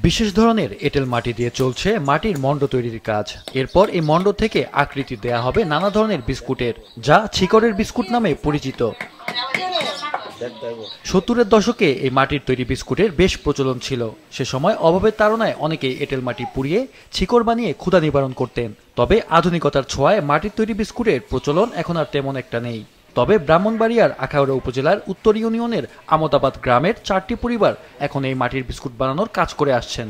বিশেষ ধরনের এঁটেল মাটি দিয়ে চলছে মাটির মণ্ড তৈরির কাজ। এরপর এই মণ্ড থেকে আকৃতি দেয়া হবে নানা ধরনের বিস্কুটের, যা শিকড়ের বিস্কুট নামে পরিচিত। 70-এর দশকে এই মাটির তৈরি বিস্কুটের বেশ প্রচলন ছিল। সে সময় অভাবের তাড়নায় অনেকেই এঁটেল মাটি পুড়িয়ে শিকড় বানিয়ে ক্ষুধা নিবারণ করতেন। তবে আধুনিকতার ছোঁয়ায় মাটির তৈরি বিস্কুটের প্রচলন এখন আর তেমন একটা নেই। তবে ব্রাহ্মণবাড়িয়ার আখাউড়া উপজেলার উত্তর ইউনিয়নের আমদাবাদ গ্রামের 4টি পরিবার এখন এই মাটির বিস্কুট বানানোর কাজ করে আসছেন।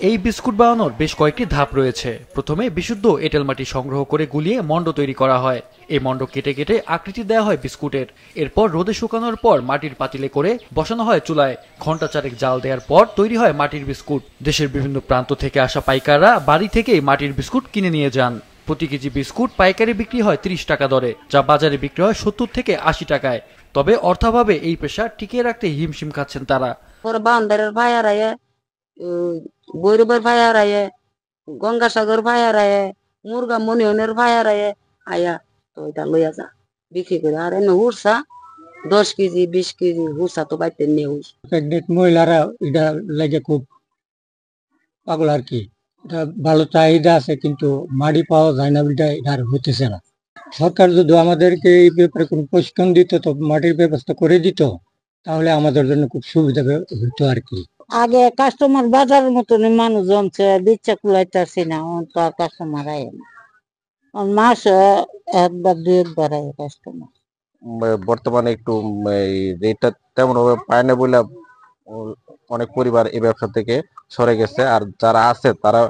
এই বিস্কুট বানানোর বেশ কয়েকটি ধাপ রয়েছে। প্রথমে বিশুদ্ধ এঁটেল মাটি সংগ্রহ করে গুলিয়ে মণ্ড তৈরি করা হয়। এই মণ্ড কেটে কেটে আকৃতি দেওয়া হয় বিস্কুটের। এরপর রোদে শুকানোর পর মাটির পাতিলে করে বসানো হয় চুলায়। ঘণ্টা চারেক জাল দেওয়ার পর তৈরি হয় মাটির বিস্কুট। দেশের বিভিন্ন প্রান্ত থেকে আসা পাইকাররা বাড়ি থেকেই মাটির বিস্কুট কিনে নিয়ে যান। প্রতি কেজি বিস্কুট পাইকারি বিক্রি হয় 30 টাকা দরে, যা বাজারে বিক্রি হয় 70 থেকে 80 টাকায়। তবে অর্থাভাবে এই পেশা টিকিয়ে রাখতে হিমশিম খাচ্ছেন তারা। বৈরবের ভাইয়ার আয়ে, গঙ্গাসাগর ভাইয়ার আয়ে, মুরগা মনিয়নের ভাইয়ার আয়ে আয়া তো এটা লইয়া যা বিক্রি করে। আর এনে হুরসা 10 কেজি 20 কেজি হুরসা তো বাইতে নিয়ে মহিলারা এটা লাগে খুব পাগল আর কি। এটা ভালো চাহিদা আছে, কিন্তু মাটি পাওয়া যায় না, এটা আর হইতেছে না। সরকার যদি আমাদেরকে এই ব্যাপারে কোনো প্রশিক্ষণ দিত, তো মাটির ব্যবস্থা করে দিত, তাহলে আমাদের জন্য খুব সুবিধা হইতো আর কি। আগে কাস্টমার বাজারের মতন মানুষ জমছে, বিচ্ছা কুলাইতেছি না, তো আর কাস্টমার আয় না। মাসে একবার 2-1 আয় কাস্টমার। বর্তমানে একটু রেটটা তেমন ভাবে পায় না বলে অনেক পরিবার এই ব্যবসা থেকে সরে গেছে। আর যারা আছে, তারা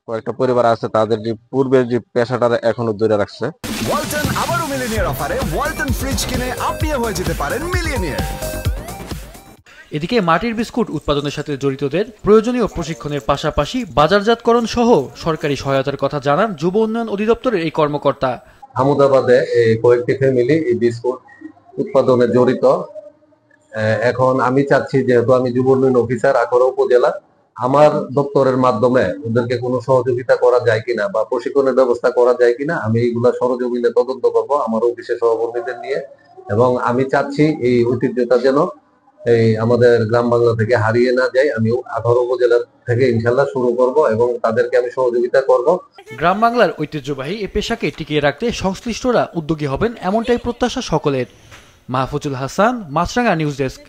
কয়েকটা পরিবার আছে, তাদের যে পূর্বের যে পেশাটা এখনো ধরে রাখছে। ওয়ালটন আবারও মিলিয়নিয়ার অফারে ওয়ালটন ফ্রিজ কিনে আপনিও হয়ে যেতে পারেন মিলিয়নিয়ার। এদিকে মাটির বিস্কুট উৎপাদনের সাথে জড়িতদের প্রয়োজনীয় প্রশিক্ষণের পাশাপাশি বাজারজাতকরণ সহ সরকারি সহায়তার কথা জানান যুব উন্নয়ন অধিদপ্তরের এই কর্মকর্তা। আমদাবাদে কয়েকটি ফ্যামিলি এই বিস্কুট উৎপাদনে জড়িত। এখন আমি চাচ্ছি, যেহেতু আমি যুব উন্নয়ন অফিসার আখাউড়া উপজেলা, আমার দপ্তরের মাধ্যমে ওদেরকে কোনো সহযোগিতা করা যায় কিনা বা প্রশিক্ষণের ব্যবস্থা করা যায় কিনা, আমি এইগুলা সরজমিনে তদন্ত করবো আমার অফিসের সহকর্মীদের নিয়ে। এবং আমি চাচ্ছি এই ঐতিহ্যটা যেন এই আমাদের গ্রাম বাংলা থেকে হারিয়ে না যায়। আমি আখাউড়া উপজেলা থেকে ইনশাল্লাহ শুরু করব এবং তাদেরকে আমি সহযোগিতা করব। গ্রাম বাংলার ঐতিহ্যবাহী এ পেশাকে টিকিয়ে রাখতে সংশ্লিষ্টরা উদ্যোগী হবেন, এমনটাই প্রত্যাশা সকলের। মাহফুজুল হাসান, মাছরাঙ্গা নিউজ ডেস্ক।